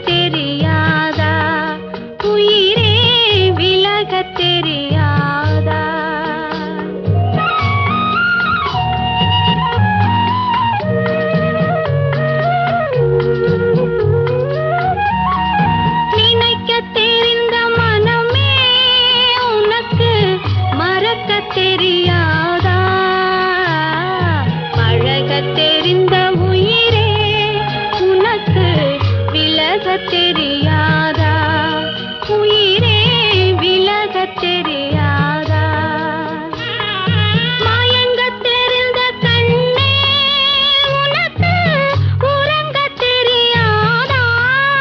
தெரியாதா உயிரே விலக தெரியாதா நினைக்க தெரிந்த மனமே உனக்கு மறக்க தெரியாதா பழக தெரிந்த உயிரே உனக்கு விலக தெரியாதா